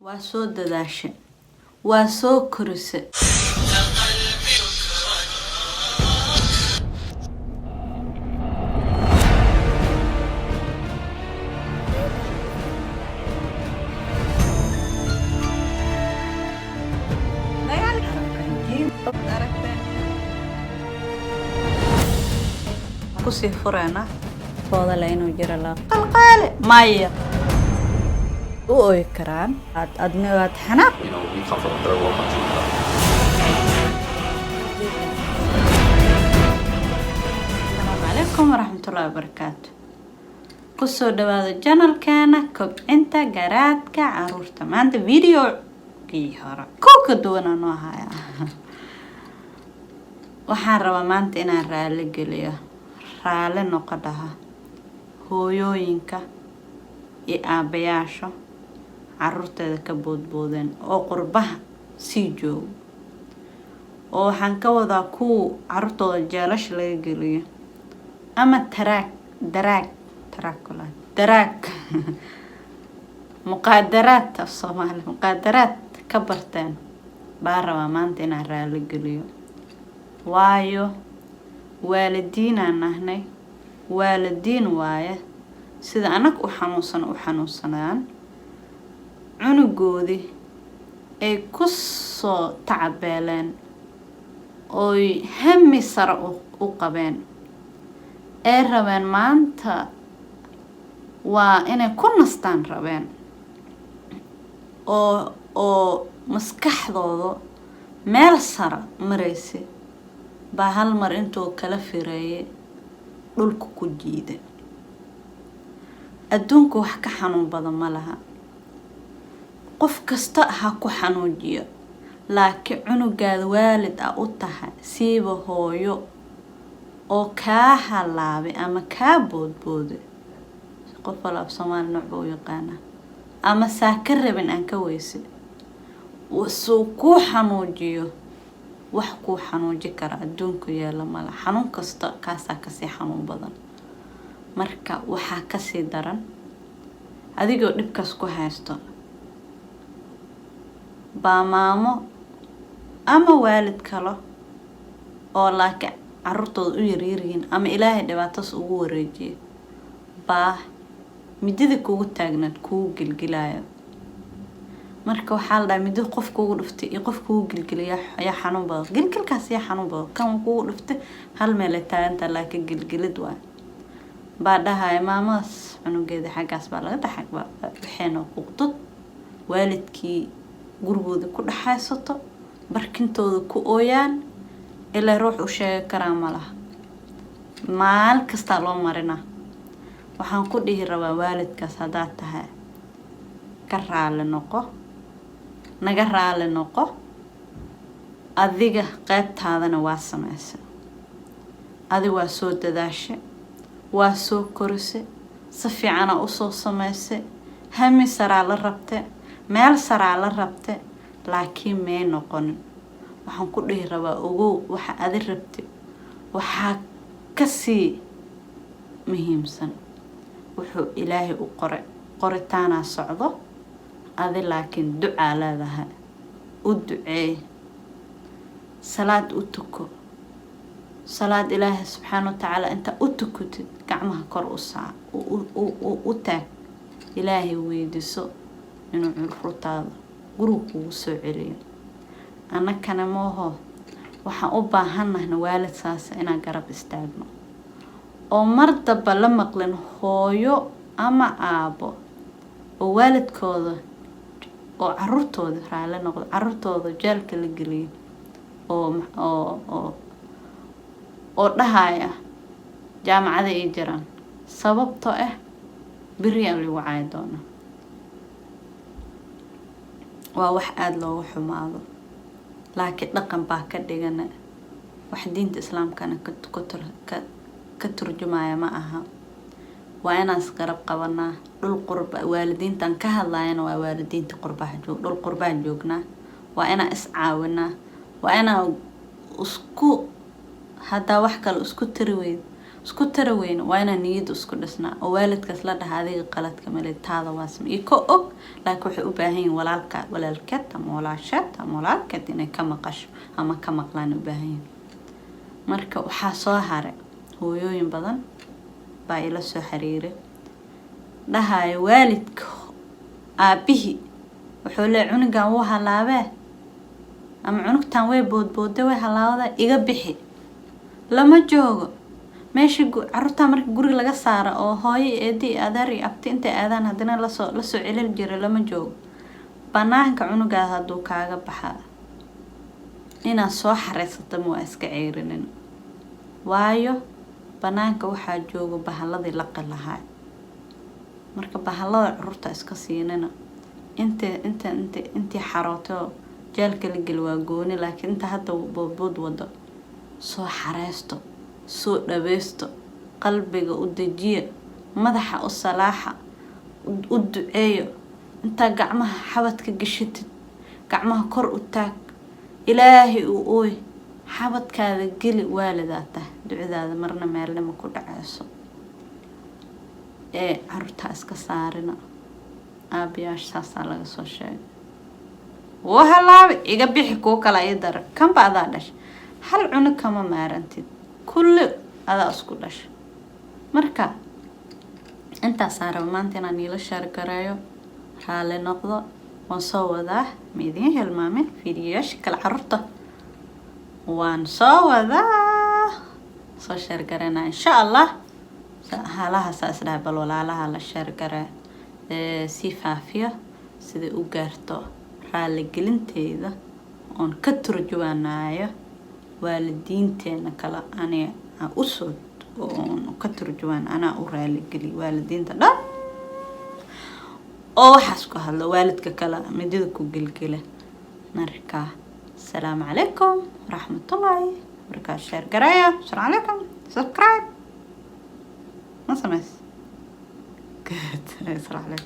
waa soo dadaashay waa soo korisay kusii furayna fooda la inuu jiro la qalqaale maya u ooyi karaan adna waad xanaaq we come from a third world country. Assalaamu calaykum waraxmatullaahi wabarakaatu kusoo dhawaada channelkeena kobcinta garaadka caruurta maanta videogii hore ka duwana noo haya waxaan rabaa maanta inaan raali geliyo raali noqodaha hooyooyinka iyo aabayaasha caruurteeda ka boodboodeen oo qurbaha sii joogo oo waxaan ka wadaa kuwa caruurtooda jeelasha laga geliyo ama daraag muqaadaraad af Soomaali muqaadaraad ka barteen baa rabaa maanta inaan raali geliyo waayo waalidiinaan nahnay waalidiin waaye sida anag u xanuunsanayaan cunugoodii ay ku soo tacabeeleen ooy hami sare u qabeen ay rabeen maanta waa inay ku nastaan rabeen oo maskaxdooda meel sare maraysay baa hal mar intuu kala fireeyay dhulka ku jiida adduunka wax ka xanuun badan ma laha qof kasta ha ku xanuujiyo laakiin cunugaada waalid ah u tahay siiba hooyo oo kaa halaabay ama kaa boodbooday qof wala af Soomaali nooc u yaqaana ama saa ka rabin aan ka weysay soo ku xanuujiyo wax ku xanuuji kara adduunka yaala mala xanuun kasta kaasa ka sii xanuun badan marka waxa ka sii daran adigoo dhibkaas ku haysto baa maamo ama waalid kale oo laakiin caruurtooda u yaryaryihiin ama ilaahay dhibaatas ugu wareejiyo baa midida kugu taagnaad kugu gilgilaayo marka waxaa la dhahay midda qof kugu dhuftay iyo qof kugu gilgilaya ayaa xanuun badan gilgilkaas ayaa xanuun badan kan kugu dhuftay hal meel ay taaganta laakiin gilgilid waa baa dhahay maamaas cunugeeda xaggaas baa laga dhaxay waxayna quqdad waalidkii gurigooda ku dhaxaysato barkintooda ku ooyaan ilaa ruux u sheegi karaa ma laha maal kasta loo marina waxaan ku dhihi rabaa waalidkaas haddaad tahay ka raali noqo naga raali noqo adiga qaybtaadana waa samaysay adiga waa soo dadaashay waa soo korisay si fiican u soo samaysay hami saraa la rabtay meel saraa la rabtay laakiin may noqonin waxaan ku dhihi rabaa ogow waxa aad rabtay waxa ka sii muhiimsan wuxuu ilaahay u qoray qoritaana socdo adi laakiin ducaa leedahay u duceey salaad u tuko salaad ilaahay subxaanahu wa tacaala inta u tukutid gacmaha kor u saa u taag ilaahay weydiiso inuu cururtaada guriga kugu soo celiyo annagana mooho waxaan u baahannahay waalid saas inaan garab istaagno oo mar daba la maqlin hooyo ama aabo oo waalidkooda oo caruurtooda raali noqdo caruurtooda jeelka la geliyo oo dhahaya jaamacada ay jiraan sababtoo ah biri aan lagu caayi doona waa wax aad loogu xumaado laakiin dhaqan baa ka dhigana wax diinta islaamkana ka turjumaya ma aha waa inaan isgarab qabanaa dhul qurba waalidiintan ka hadlayana waa waalidiinta qurbaha joog dhul qurbaha joognaa waa inaan is caawinaa waa inaan isku haddaa wax kale isku tiri weyd isku taraweyna waa inaan niyad isku dhisnaa oo waalidkaas la dhaha adiga qaladka male taada waa samee ko og laakiin waxay u baahan yihiin walaalkeed ama walaasheed ama walaalkeed inay ka maqasho ama ka maqlaan u baahan yihiin marka waxaa soo haray hooyooyin badan baa ila soo xiriiray dhahayo waalidka aabbihi wuxuu leeyahay cunugan wuu halaabee ama cunugtan way boodbooday way halaawada iga bixi lama joogo meeshii carruurta marka guri laga saaro oo hooyo eedi adeer iyo abti intay aadaan haddana lasoo celin jiray lama joogo banaanka cunugaas hadduu kaaga baxaa inaad soo xareysata ma waa iska ceyrinin waayo banaanka waxaa jooga bahalladii laqi lahaa marka bahallada carruurta iska siinina intii xarooto jeelka la geli waa gooni laakiin inta hadda boodbood wado soo xareysto soo dhaweysto qalbiga u dejiya madaxa u salaaxa u duceeyo intaa gacmaha xabadka gashatid gacmaha kor u taag ilaahay u ooy xabadkaada geli waalidaa tahay ducadaada marna meelnimo ku dhaceyso ee carruurta iska saarina aabayaasha saasaa laga soo sheegay wuu halaabay iga bixi kuu kala ii dara kanba adaa dhashay hal cunug kama maarantid kulli adaa isku dhashay marka intaasaa raba maanta inaan iila shaargareeyo raalli noqdo waan soo wadaa ma idiin hilmaamin fiidiyoyaasha kale carruurta waan soo wadaa soo shaargareynaa insha allah halahasaa isdhahay bal walaalaha la shaargaree si faafiyo siday u gaarto raaligelinteeda oon ka turjuwaanayo waalidiinteena kale aniga usoo oon ka turjuwaan anaa u raaligeliy waalidiinta dhan oo waxaas ku hadlo waalidka kale midida ku gelgela marka السلام عليكم ورحمة الله وبركاته شير قراية السلام عليكم سبسكرايب ما سمعت السلام عليكم